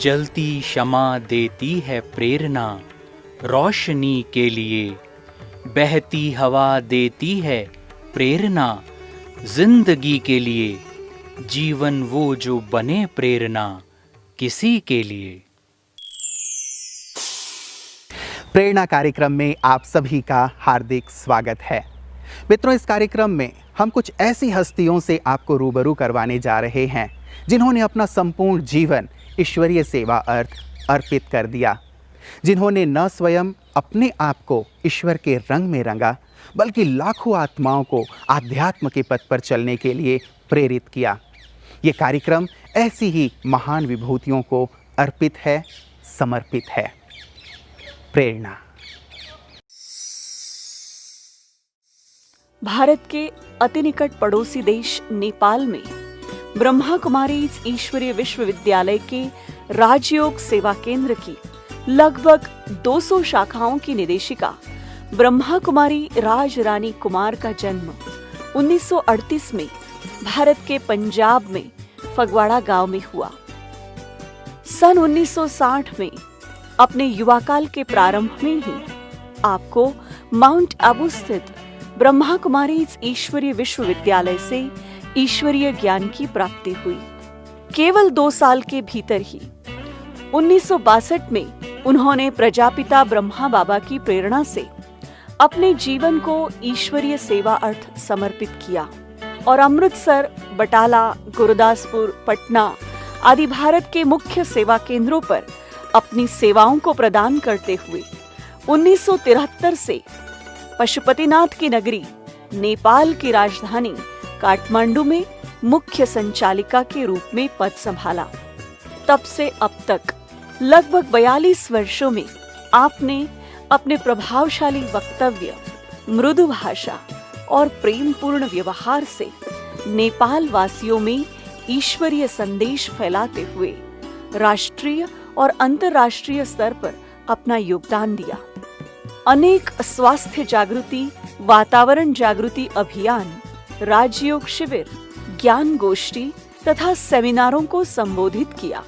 जलती क्षमा देती है प्रेरणा रोशनी के लिए, बहती हवा देती है प्रेरणा जिंदगी के लिए, जीवन वो जो बने प्रेरणा किसी के लिए। प्रेरणा कार्यक्रम में आप सभी का हार्दिक स्वागत है। मित्रों, इस कार्यक्रम में हम कुछ ऐसी हस्तियों से आपको रूबरू करवाने जा रहे हैं जिन्होंने अपना संपूर्ण जीवन ईश्वरीय सेवा अर्थ अर्पित कर दिया, जिन्होंने न स्वयं अपने आप को ईश्वर के रंग में रंगा, बल्कि लाखों आत्माओं को आध्यात्म के पथ पर चलने के लिए प्रेरित किया। ये कार्यक्रम ऐसी ही महान विभूतियों को अर्पित है, समर्पित है। प्रेरणा। भारत के अति निकट पड़ोसी देश नेपाल में ब्रह्मा कुमारीज ईश्वरीय विश्वविद्यालय के राजयोग सेवा केंद्र की लगभग 200 शाखाओं की निदेशिका ब्रह्मा कुमारी राज रानी कुमार का जन्म 1938 में भारत के पंजाब में फगवाड़ा गांव में हुआ। सन 1960 में अपने युवाकाल के प्रारंभ में ही आपको माउंट आबू स्थित ब्रह्मा कुमारीज ईश्वरीय विश्वविद्यालय से ईश्वरीय ज्ञान की प्राप्ति हुई। केवल 2 साल के भीतर ही 1962 में उन्होंने प्रजापिता ब्रह्मा बाबा की प्रेरणा से अपने जीवन को ईश्वरीय सेवा अर्थ समर्पित किया और अमृतसर, बटाला, गुरदासपुर, पटना आदि भारत के मुख्य सेवा केंद्रों पर अपनी सेवाओं को प्रदान करते हुए 1973 से पशुपतिनाथ की नगरी नेपाल की राजधानी काठमांडू में मुख्य संचालिका के रूप में पद संभाला। तब से अब तक लगभग 42 वर्षों में आपने अपने प्रभावशाली वक्तव्य, मृदु भाषा और प्रेमपूर्ण व्यवहार से नेपाल वासियों में ईश्वरीय संदेश फैलाते हुए राष्ट्रीय और अंतर्राष्ट्रीय स्तर पर अपना योगदान दिया। अनेक स्वास्थ्य जागृति, वातावरण जागृति अभियान, राजयोग शिविर, ज्ञान गोष्ठी तथा सेमिनारों को संबोधित किया।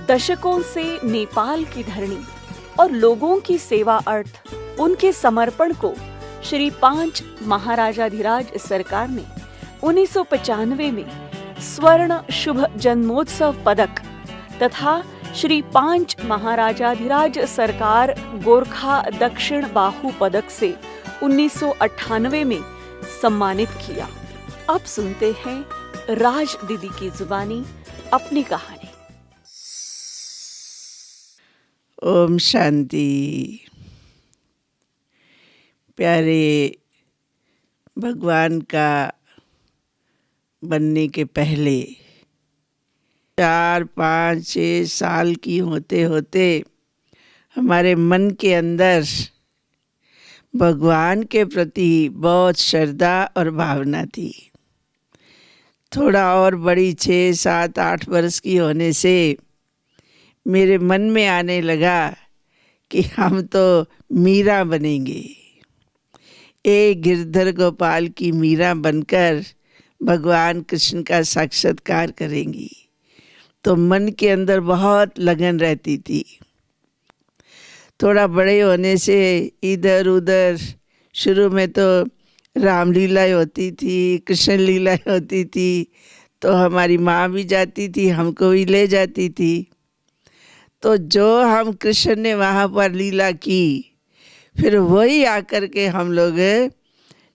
दशकों से नेपाल की धरणी और लोगों की सेवा अर्थ उनके समर्पण को श्री 5 महाराजाधिराज सरकार ने 1995 में स्वर्ण शुभ जन्मोत्सव पदक तथा श्री 5 महाराजाधिराज सरकार गोरखा दक्षिण बाहु पदक से 1998 में सम्मानित किया। अब सुनते हैं राज दीदी की जुबानी अपनी कहानी। ओम शांति। प्यारे भगवान का बनने के पहले 4, 5, 6 साल की होते होते हमारे मन के अंदर भगवान के प्रति बहुत श्रद्धा और भावना थी। थोड़ा और बड़ी 6, 7, 8 वर्ष की होने से मेरे मन में आने लगा कि हम तो मीरा बनेंगे। एक गिरधर गोपाल की मीरा बनकर भगवान कृष्ण का साक्षात्कार करेंगी। तो मन के अंदर बहुत लगन रहती थी। थोड़ा बड़े होने से इधर उधर शुरू में तो रामलीला होती थी, कृष्ण लीला होती थी, तो हमारी माँ भी जाती थी, हमको भी ले जाती थी। तो जो हम कृष्ण ने वहाँ पर लीला की, फिर वही आकर के हम लोग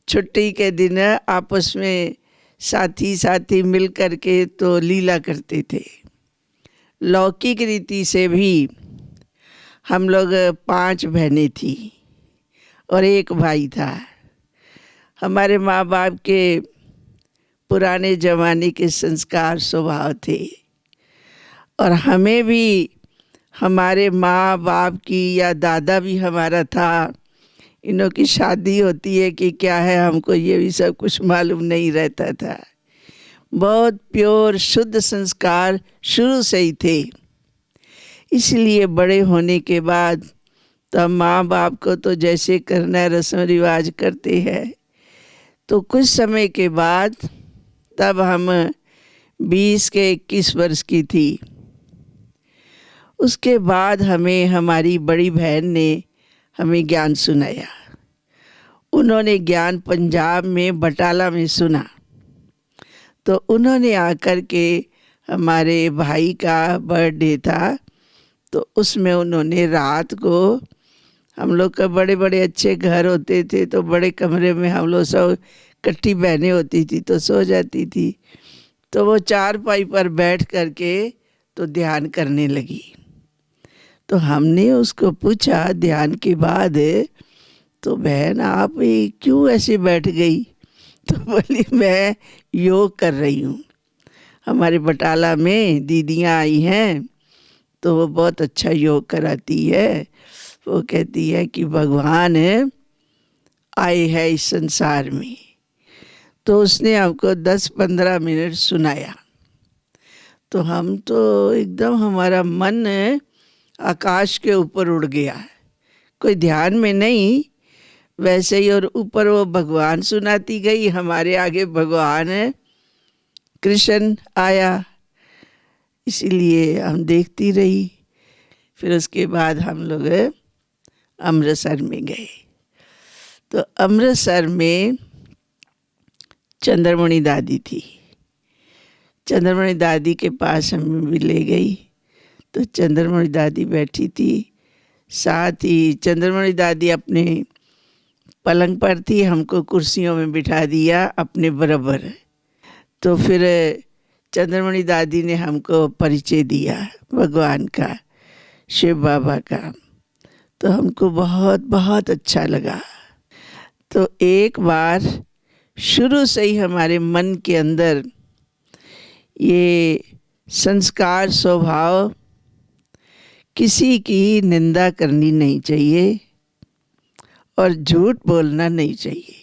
छुट्टी के दिन आपस में साथी साथी मिल कर के तो लीला करते थे। लौकिक रीति से भी हम लोग 5 बहनें थी और 1 भाई था। हमारे माँ बाप के पुराने ज़माने के संस्कार स्वभाव थे और हमें भी हमारे माँ बाप की या दादा भी हमारा था, इनों की शादी होती है कि क्या है, हमको ये भी सब कुछ मालूम नहीं रहता था। बहुत प्योर शुद्ध संस्कार शुरू से ही थे। इसलिए बड़े होने के बाद तब माँ बाप को तो जैसे करना रस्म रिवाज करते हैं, तो कुछ समय के बाद तब हम 20 के 21 वर्ष की थी उसके बाद हमें हमारी बड़ी बहन ने हमें ज्ञान सुनाया। उन्होंने ज्ञान पंजाब में बटाला में सुना, तो उन्होंने आकर के, हमारे भाई का बर्थडे था, तो उसमें उन्होंने रात को, हम लोग का बड़े बड़े अच्छे घर होते थे, तो बड़े कमरे में हम लोग सब इकट्ठी बहनें होती थी तो सो जाती थी। तो वो चारपाई पर बैठ करके तो ध्यान करने लगी। तो हमने उसको पूछा ध्यान के बाद, तो बहन आप ये क्यों ऐसे बैठ गई? तो बोली मैं योग कर रही हूँ। हमारे बटाला में दीदियाँ आई हैं, तो वो बहुत अच्छा योग कराती है। वो कहती है कि भगवान आए हैं इस संसार में। तो उसने हमको 10-15 मिनट सुनाया, तो हम तो एकदम, हमारा मन आकाश के ऊपर उड़ गया, कोई ध्यान में नहीं, वैसे ही। और ऊपर वो भगवान सुनाती गई, हमारे आगे भगवान कृष्ण आया, इसीलिए हम देखती रही। फिर उसके बाद हम लोग अमृतसर में गए। तो अमृतसर में चंद्रमणि दादी थी। चंद्रमणि दादी के पास हमें भी ले गई। तो चंद्रमणि दादी बैठी थी, साथ ही चंद्रमणि दादी अपने पलंग पर थी, हमको कुर्सियों में बिठा दिया अपने बराबर। तो फिर चंद्रमणि दादी ने हमको परिचय दिया भगवान का, शिव बाबा का। तो हमको बहुत बहुत अच्छा लगा। तो एक बार शुरू से ही हमारे मन के अंदर ये संस्कार स्वभाव, किसी की निंदा करनी नहीं चाहिए और झूठ बोलना नहीं चाहिए।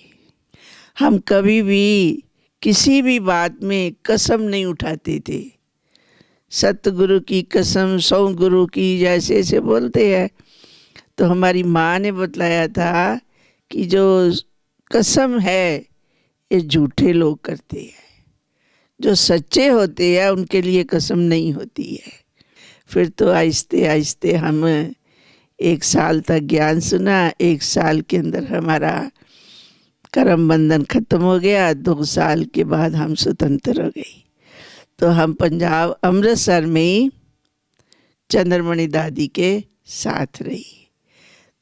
हम कभी भी किसी भी बात में कसम नहीं उठाते थे। सतगुरु की कसम, सौ गुरु की, जैसे ऐसे बोलते हैं। तो हमारी माँ ने बतलाया था कि जो कसम है ये झूठे लोग करते हैं, जो सच्चे होते हैं उनके लिए कसम नहीं होती है। फिर तो आहिस्ते आहिस्ते हम 1 साल तक ज्ञान सुना। 1 साल के अंदर हमारा कर्म बंधन खत्म हो गया। 2 साल के बाद हम स्वतंत्र हो गई। तो हम पंजाब अमृतसर में ही चंद्रमणि दादी के साथ रही।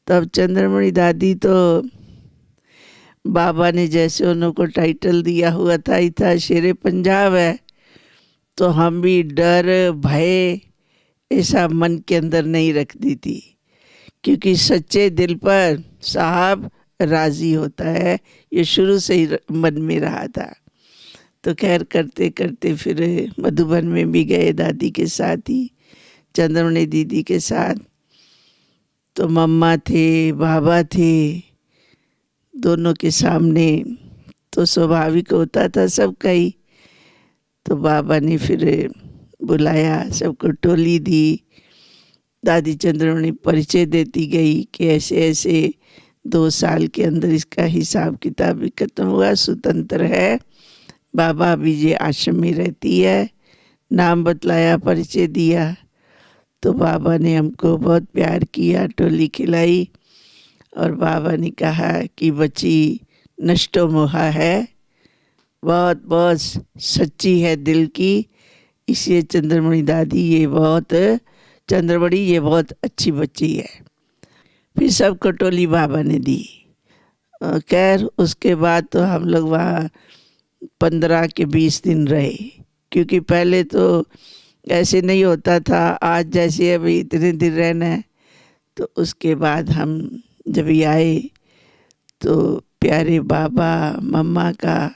तब चंद्रमणि दादी तो बाबा ने जैसे उनको टाइटल दिया हुआ था ही था, शेरे पंजाब है। तो हम भी डर भय ऐसा मन के अंदर नहीं रखती थी, क्योंकि सच्चे दिल पर साहब राजी होता है, ये शुरू से ही मन में रहा था। तो खैर करते करते फिर मधुबन में भी गए दादी के साथ ही, चंद्रमणि दीदी के साथ। तो मम्मा थे, बाबा थे, दोनों के सामने तो स्वाभाविक होता था सबका ही। तो बाबा ने फिर बुलाया, सबको टोली दी। दादी चंद्रमणि परिचय देती गई कि ऐसे ऐसे 2 साल के अंदर इसका हिसाब किताब भी खत्म हुआ, स्वतंत्र है। बाबा अभी ये आश्रम में रहती है। नाम बतलाया, परिचय दिया। तो बाबा ने हमको बहुत प्यार किया, टोली खिलाई। और बाबा ने कहा कि बच्ची नष्टो मोहा है, बहुत बहुत सच्ची है दिल की, इसलिए चंद्रमणि दादी ये बहुत अच्छी बच्ची है। फिर सबको टोली बाबा ने दी। खैर उसके बाद तो हम लोग वहाँ 15 के 20 दिन रहे, क्योंकि पहले तो ऐसे नहीं होता था आज जैसे अभी इतने दिन रहना है। तो उसके बाद हम जब आए तो प्यारे बाबा मम्मा का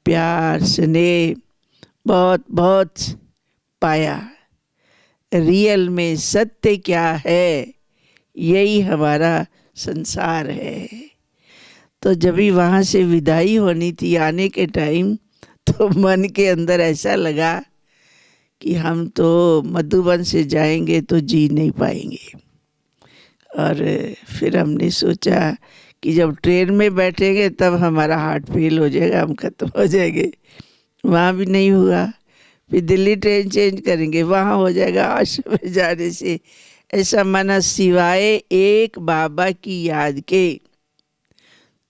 प्यार स्नेह बहुत बहुत पाया। रियल में सत्य क्या है, यही हमारा संसार है। तो जब भी वहाँ से विदाई होनी थी आने के टाइम, तो मन के अंदर ऐसा लगा कि हम तो मधुबन से जाएंगे तो जी नहीं पाएंगे। और फिर हमने सोचा कि जब ट्रेन में बैठेंगे तब हमारा हार्ट फेल हो जाएगा, हम खत्म हो जाएंगे। वहाँ भी नहीं हुआ। फिर दिल्ली ट्रेन चेंज करेंगे, वहाँ हो जाएगा आश्रम में जाने से। ऐसा माना सिवाय एक बाबा की याद के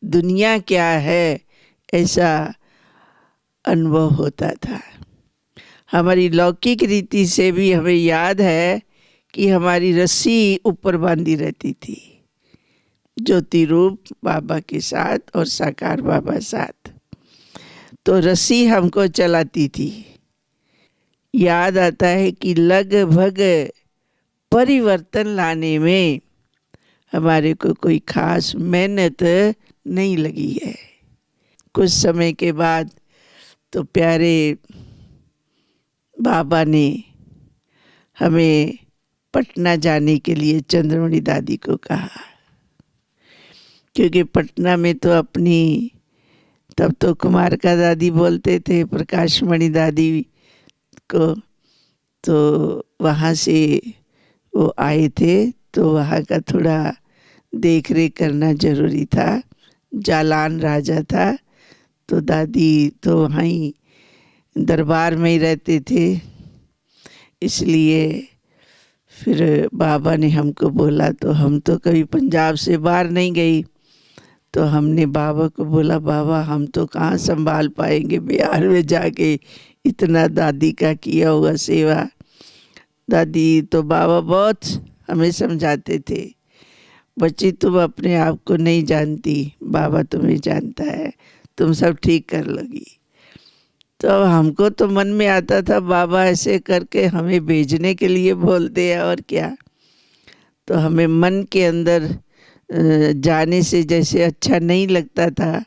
दुनिया क्या है, ऐसा अनुभव होता था। हमारी लौकिक रीति से भी हमें याद है कि हमारी रस्सी ऊपर बांधी रहती थी, ज्योति रूप बाबा के साथ और साकार बाबा साथ, तो रस्सी हमको चलाती थी। याद आता है कि लगभग परिवर्तन लाने में हमारे को कोई खास मेहनत नहीं लगी है। कुछ समय के बाद तो प्यारे बाबा ने हमें पटना जाने के लिए चंद्रमणि दादी को कहा, क्योंकि पटना में तो अपनी, तब तो कुमार का दादी बोलते थे, प्रकाशमणि दादी को, तो वहाँ से वो आए थे, तो वहाँ का थोड़ा देख रेख करना जरूरी था। जालान राजा था, तो दादी तो वहाँ ही दरबार में ही रहते थे। इसलिए फिर बाबा ने हमको बोला, तो हम तो कभी पंजाब से बाहर नहीं गई, तो हमने बाबा को बोला, बाबा हम तो कहाँ संभाल पाएंगे बिहार में जाके इतना दादी का किया हुआ सेवा। दादी तो बाबा बहुत हमें समझाते थे, बच्ची तुम अपने आप को नहीं जानती, बाबा तुम्हें जानता है, तुम सब ठीक कर लोगी। तो हमको तो मन में आता था बाबा ऐसे करके हमें भेजने के लिए बोलते हैं और क्या। तो हमें मन के अंदर जाने से जैसे अच्छा नहीं लगता था,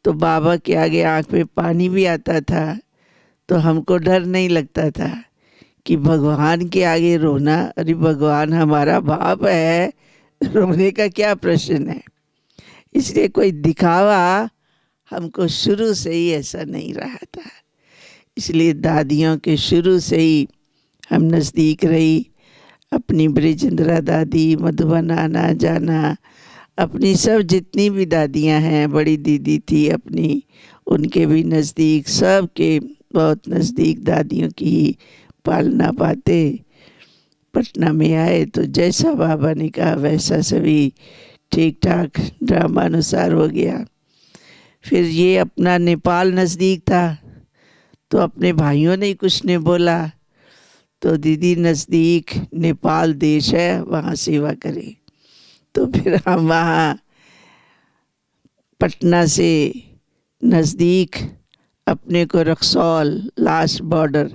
तो बाबा के आगे आँख में पानी भी आता था, तो हमको डर नहीं लगता था कि भगवान के आगे रोना, अरे भगवान हमारा बाप है, रोने का क्या प्रश्न है। इसलिए कोई दिखावा हमको शुरू से ही ऐसा नहीं रहा था। इसलिए दादियों के शुरू से ही हम नज़दीक रही। अपनी ब्रिजेंद्रा दादी, मधुबन आना जाना, अपनी सब जितनी भी दादियाँ हैं, बड़ी दीदी थी अपनी, उनके भी नज़दीक, सब के बहुत नज़दीक दादियों की पालना पाते। पटना में आए तो जैसा बाबा ने कहा वैसा सभी ठीक ठाक ड्रामानुसार हो गया। फिर ये अपना नेपाल नज़दीक था, तो अपने भाइयों ने कुछ नहीं बोला, तो दीदी नज़दीक नेपाल देश है, वहाँ सेवा करें। तो फिर हम वहाँ पटना से नज़दीक अपने को रक्सौल, लास्ट बॉर्डर,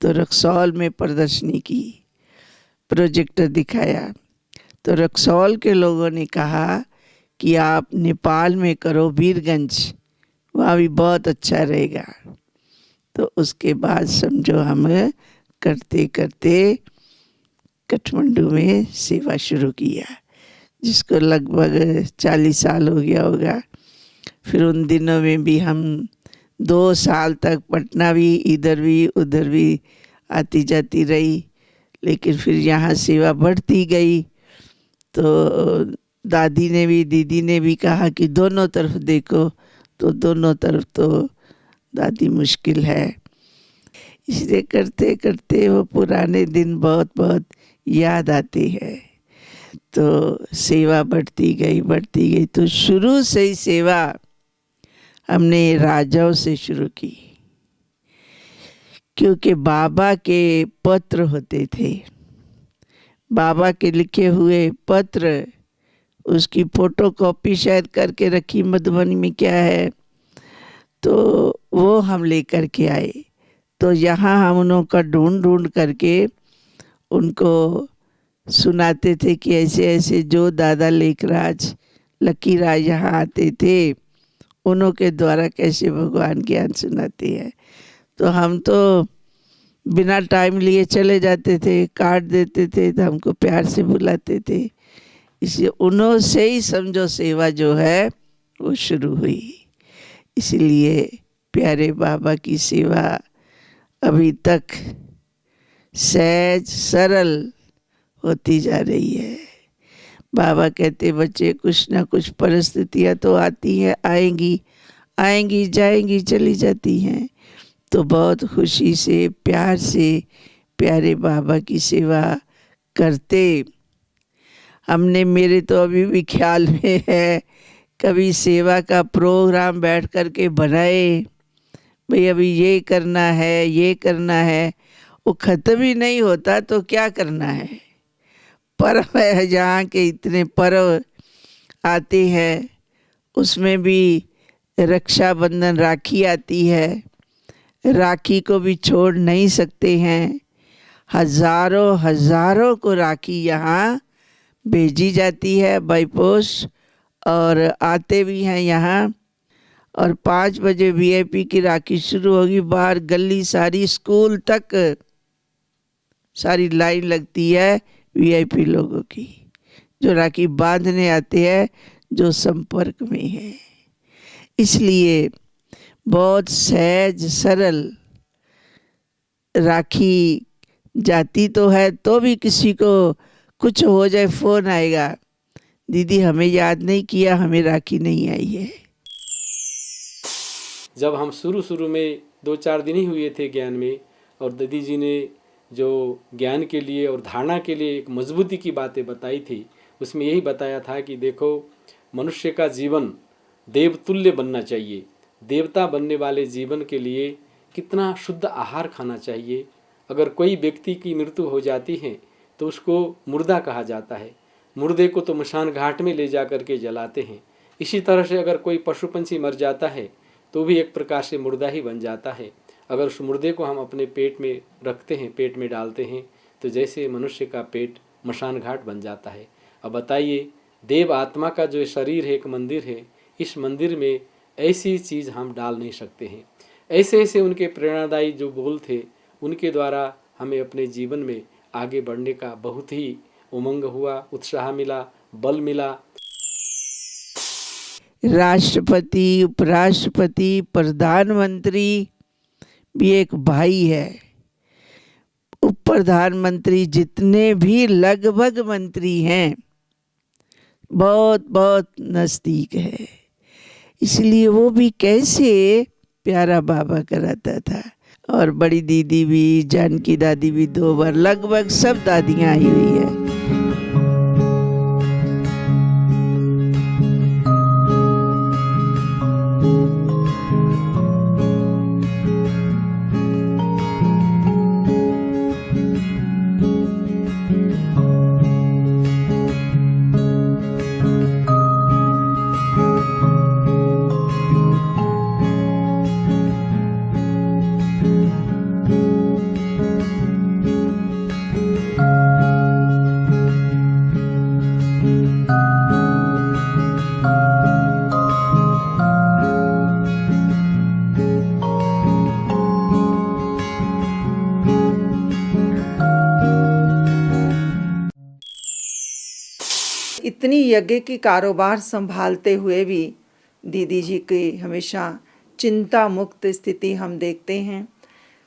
तो रक्सौल में प्रदर्शनी की, प्रोजेक्टर दिखाया। तो रक्सौल के लोगों ने कहा कि आप नेपाल में करो, वीरगंज, वहाँ भी बहुत अच्छा रहेगा। तो उसके बाद समझो हम करते करते काठमांडू में सेवा शुरू किया, जिसको लगभग 40 साल हो गया होगा। फिर उन दिनों में भी हम 2 साल तक पटना भी, इधर भी उधर भी आती जाती रही। लेकिन फिर यहाँ सेवा बढ़ती गई, तो दादी ने भी, दीदी ने भी कहा कि दोनों तरफ देखो, तो दोनों तरफ तो दादी मुश्किल है। इसलिए करते करते वो पुराने दिन बहुत बहुत याद आते हैं। तो सेवा बढ़ती गई। तो शुरू से ही सेवा हमने राजाओं से शुरू की, क्योंकि बाबा के पत्र होते थे, बाबा के लिखे हुए पत्र, उसकी फोटोकॉपी शायद करके रखी मधुबनी में क्या है, तो वो हम लेकर के आए। तो यहाँ हम उनका ढूंढ करके उनको सुनाते थे कि ऐसे ऐसे जो दादा लेखराज, लकीराज यहाँ आते थे, उन्हों के द्वारा कैसे भगवान ज्ञान सुनाते हैं। तो हम तो बिना टाइम लिए चले जाते थे, कार्ड देते थे, तो हमको प्यार से बुलाते थे। इसलिए उन्हों से ही समझो सेवा जो है वो शुरू हुई। इसलिए प्यारे बाबा की सेवा अभी तक सहज सरल होती जा रही है। बाबा कहते बच्चे कुछ ना कुछ परिस्थितियाँ तो आती हैं, आएंगी जाएंगी चली जाती हैं, तो बहुत खुशी से प्यार से प्यारे बाबा की सेवा करते। हमने, मेरे तो अभी भी ख्याल में है, कभी सेवा का प्रोग्राम बैठ कर के बनाए, भाई अभी ये करना है, ये करना है, वो ख़त्म ही नहीं होता तो क्या करना है। पर्व है, जहाँ के इतने पर्व आते हैं, उसमें भी रक्षाबंधन, राखी आती है, राखी को भी छोड़ नहीं सकते हैं। हजारों हजारों को राखी यहाँ भेजी जाती है बाई पोस्ट, और आते भी हैं यहाँ। और 5 बजे वीआईपी की राखी शुरू होगी, बाहर गली सारी, स्कूल तक सारी लाइन लगती है वीआईपी लोगों की, जो राखी बांधने आते हैं, जो संपर्क में है। इसलिए बहुत सहज सरल राखी जाती तो है, तो भी किसी को कुछ हो जाए फ़ोन आएगा, दीदी हमें याद नहीं किया, हमें राखी नहीं आई है। जब हम शुरू में 2-4 दिन ही हुए थे ज्ञान में, और दीदी जी ने जो ज्ञान के लिए और धारणा के लिए एक मजबूती की बातें बताई थी, उसमें यही बताया था कि देखो, मनुष्य का जीवन देवतुल्य बनना चाहिए। देवता बनने वाले जीवन के लिए कितना शुद्ध आहार खाना चाहिए। अगर कोई व्यक्ति की मृत्यु हो जाती है तो उसको मुर्दा कहा जाता है। मुर्दे को तो मशान घाट में ले जा कर के जलाते हैं। इसी तरह से अगर कोई पशु पंछी मर जाता है तो भी एक प्रकार से मुर्दा ही बन जाता है। अगर उस मुर्दे को हम अपने पेट में रखते हैं, पेट में डालते हैं, तो जैसे मनुष्य का पेट मशान घाट बन जाता है। अब बताइए, देव आत्मा का जो शरीर है, एक मंदिर है, इस मंदिर में ऐसी चीज़ हम डाल नहीं सकते हैं। ऐसे ऐसे उनके प्रेरणादायी जो बोल थे, उनके द्वारा हमें अपने जीवन में आगे बढ़ने का बहुत ही उमंग हुआ, उत्साह मिला, बल मिला। राष्ट्रपति, उपराष्ट्रपति, प्रधानमंत्री भी एक भाई है। उप प्रधानमंत्री जितने भी लगभग मंत्री हैं, बहुत बहुत नज़दीक है। इसलिए वो भी कैसे प्यारा बाबा कराता था। और बड़ी दीदी भी, जानकी दादी भी 2 बार, लगभग सब दादियाँ आई हुई है। इतनी यज्ञ की कारोबार संभालते हुए भी दीदी जी की हमेशा चिंता मुक्त स्थिति हम देखते हैं।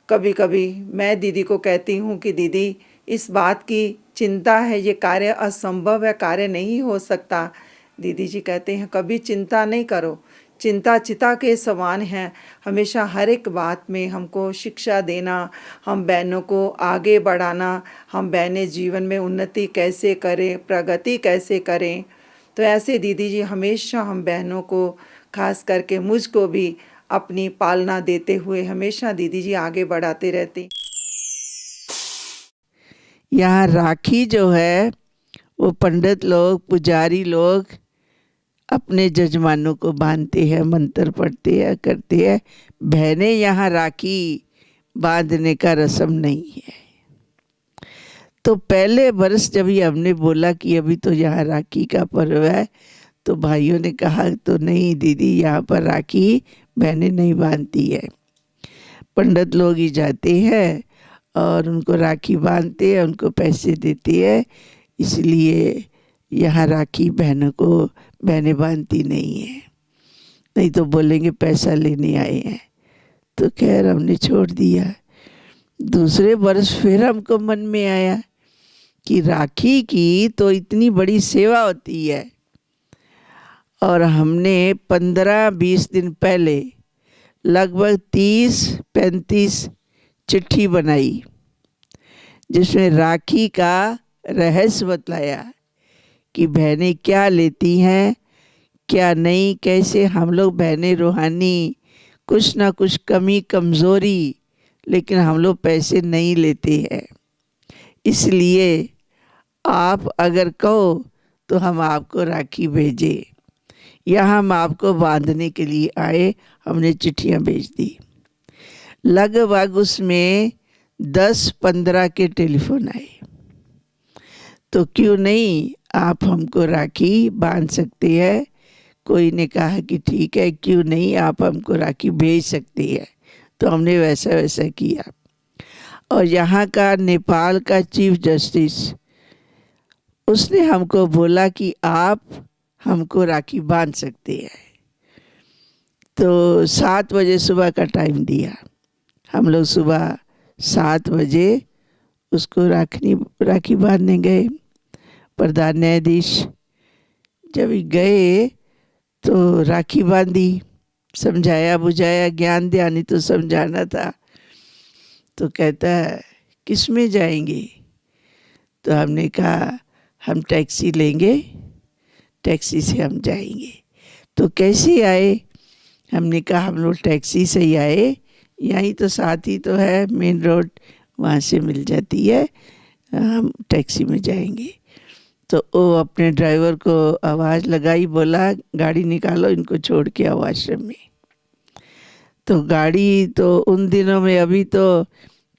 कभी कभी मैं दीदी को कहती हूँ कि दीदी, इस बात की चिंता है, ये कार्य असंभव है, कार्य नहीं हो सकता। दीदी जी कहते हैं कभी चिंता नहीं करो, चिंता चिता के समान है। हमेशा हर एक बात में हमको शिक्षा देना, हम बहनों को आगे बढ़ाना, हम बहनें जीवन में उन्नति कैसे करें, प्रगति कैसे करें। तो ऐसे दीदी जी हमेशा हम बहनों को, खास करके मुझको भी अपनी पालना देते हुए हमेशा दीदी जी आगे बढ़ाते रहती। यहाँ राखी जो है वो पंडित लोग, पुजारी लोग अपने जजमानों को बांधते हैं, मंत्र पढ़ते हैं, करते हैं। बहनें यहाँ राखी बांधने का रस्म नहीं है। तो पहले वर्ष जब ये हमने बोला कि अभी तो यहाँ राखी का पर्व है, तो भाइयों ने कहा तो नहीं दीदी, यहाँ पर राखी बहनें नहीं बांधती है, पंडित लोग ही जाते हैं और उनको राखी बांधते हैं, उनको पैसे देते हैं, इसलिए यहाँ राखी बहनों को बहनें बांधती नहीं है, नहीं तो बोलेंगे पैसा लेने आए हैं। तो खैर हमने छोड़ दिया। दूसरे वर्ष फिर हमको मन में आया कि राखी की तो इतनी बड़ी सेवा होती है, और हमने 15-20 दिन पहले लगभग 30-35 चिट्ठी बनाई, जिसमें राखी का रहस्य बतलाया कि बहनें क्या लेती हैं, क्या नहीं, कैसे हम लोग बहनें रूहानी, कुछ ना कुछ कमी कमज़ोरी, लेकिन हम लोग पैसे नहीं लेते हैं। इसलिए आप अगर कहो तो हम आपको राखी भेजें या हम आपको बांधने के लिए आए। हमने चिट्ठियाँ भेज दी। लगभग उसमें 10-15 के टेलीफोन आए। तो क्यों नहीं, आप हमको राखी बांध सकते हैं। कोई ने कहा कि ठीक है, क्यों नहीं, आप हमको राखी भेज सकती है। तो हमने वैसा वैसा किया। और यहाँ का नेपाल का चीफ जस्टिस, उसने हमको बोला कि आप हमको राखी बांध सकते हैं। तो 7 बजे सुबह का टाइम दिया। हम लोग सुबह 7 बजे उसको राखी बांधने गए। प्रधान न्यायाधीश जब गए तो राखी बांधी, समझाया बुझाया, ज्ञान ध्यानी तो समझाना था। तो कहता है किस में जाएंगे? तो हमने कहा हम टैक्सी लेंगे, टैक्सी से हम जाएंगे। तो कैसे आए? हमने कहा हम लोग टैक्सी से ही आए, यहीं तो साथ ही तो है मेन रोड, वहाँ से मिल जाती है, हम टैक्सी में जाएंगे। तो वो अपने ड्राइवर को आवाज़ लगाई, बोला गाड़ी निकालो, इनको छोड़ के आओ आश्रम में। तो गाड़ी तो उन दिनों में, अभी तो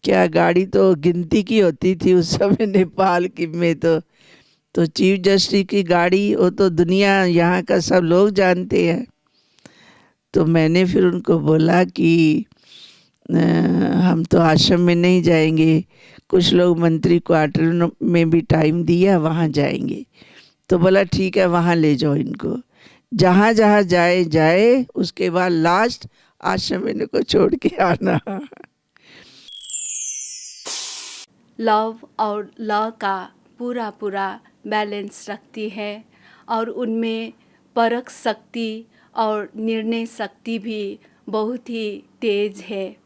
क्या, गाड़ी तो गिनती की होती थी उस समय नेपाल की में। तो चीफ जस्टिस की गाड़ी, वो तो दुनिया यहाँ का सब लोग जानते हैं। तो मैंने फिर उनको बोला कि हम तो आश्रम में नहीं जाएंगे, कुछ लोग मंत्री क्वार्टर में भी टाइम दिया, वहाँ जाएंगे। तो बोला ठीक है, वहाँ ले जाओ इनको, जहाँ जहाँ जाए, उसके बाद लास्ट आश्रम में इनको छोड़ के आना। लव और लॉ का पूरा बैलेंस रखती है और उनमें परख शक्ति और निर्णय शक्ति भी बहुत ही तेज है।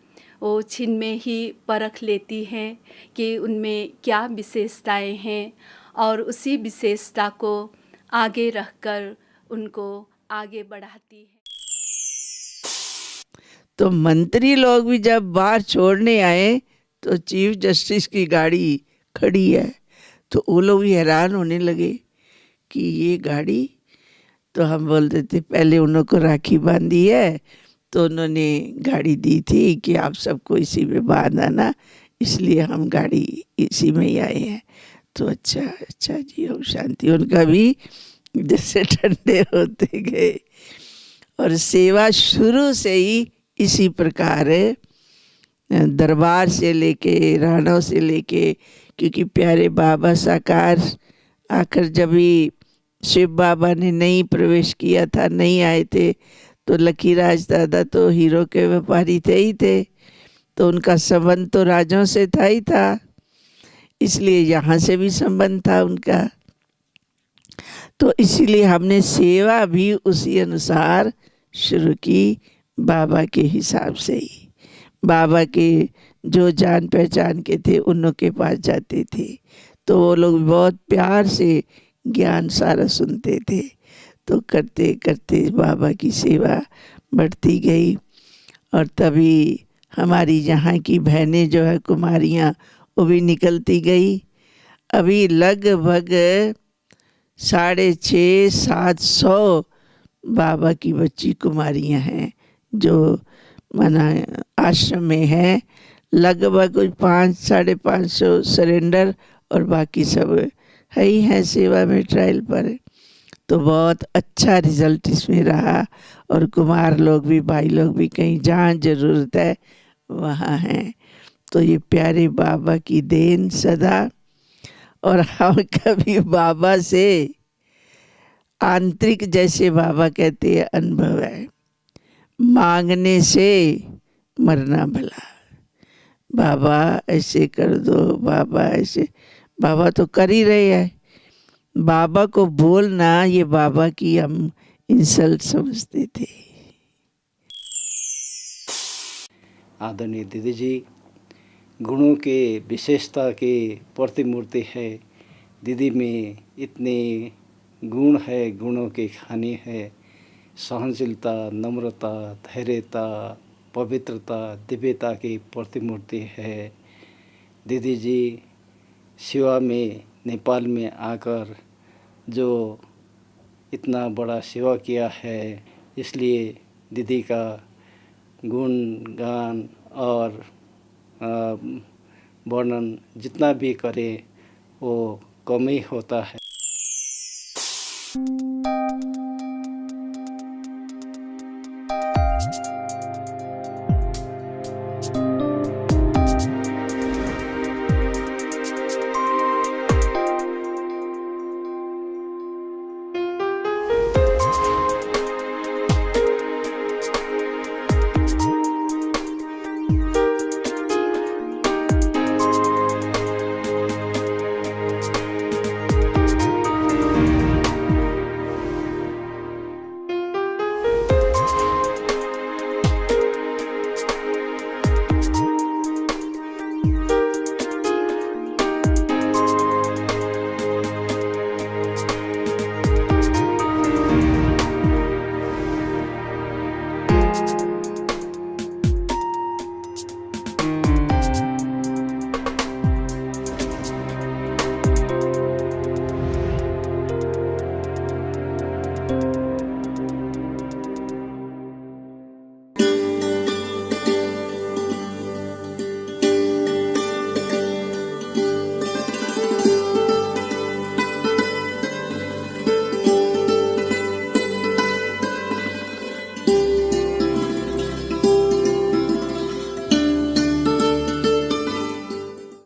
वो छिन में ही परख लेती हैं कि उनमें क्या विशेषताएं हैं और उसी विशेषता को आगे रखकर उनको आगे बढ़ाती है। तो मंत्री लोग भी जब बाहर छोड़ने आए तो चीफ जस्टिस की गाड़ी खड़ी है, तो वो लोग भी हैरान होने लगे कि ये गाड़ी। तो हम बोलते थे पहले उन को राखी बांधी है, तो उन्होंने गाड़ी दी थी कि आप सबको इसी में बांध आना, इसलिए हम गाड़ी इसी में ही आए हैं। तो अच्छा जी, ओम शांति। उनका भी जैसे ठंडे होते गए। और सेवा शुरू से ही इसी प्रकार है, दरबार से लेके, राणों से लेके, क्योंकि प्यारे बाबा साकार आकर जब भी शिव बाबा ने नहीं प्रवेश किया था, नहीं आए थे, तो लकीराज दादा तो हीरो के व्यापारी थे ही थे, तो उनका संबंध तो राजों से था ही था, इसलिए यहाँ से भी संबंध था उनका। तो इसीलिए हमने सेवा भी उसी अनुसार शुरू की, बाबा के हिसाब से ही। बाबा के जो जान पहचान के थे उन्हों के पास जाते थे, तो वो लोग बहुत प्यार से ज्ञान सारा सुनते थे। तो करते करते बाबा की सेवा बढ़ती गई। और तभी हमारी यहाँ की बहनें जो है कुमारियाँ, वो भी निकलती गई। अभी लगभग 650-700 बाबा की बच्ची कुमारियाँ हैं जो माना आश्रम में हैं। लगभग 500-550 सरेंडर और बाकी सब है ही हैं सेवा में, ट्रायल पर। तो बहुत अच्छा रिजल्ट इसमें रहा। और कुमार लोग भी, भाई लोग भी कहीं जहाँ ज़रूरत है वहाँ हैं। तो ये प्यारे बाबा की देन सदा। और हम कभी बाबा से आंतरिक, जैसे बाबा कहते हैं, अनुभव है, मांगने से मरना भला। बाबा ऐसे कर दो, बाबा ऐसे, बाबा तो कर ही रहे हैं। बाबा को बोलना, ये बाबा की हम इंसल्ट समझते थे। आदरणीय दीदी जी गुणों के विशेषता के प्रतिमूर्ति है। दीदी में इतने गुण है, गुणों के खानी है। सहनशीलता, नम्रता, धैर्यता, पवित्रता, दिव्यता की प्रतिमूर्ति है। दीदी जी सेवा में नेपाल में आकर जो इतना बड़ा सेवा किया है, इसलिए दीदी का गुणगान और वर्णन जितना भी करें वो कम ही होता है।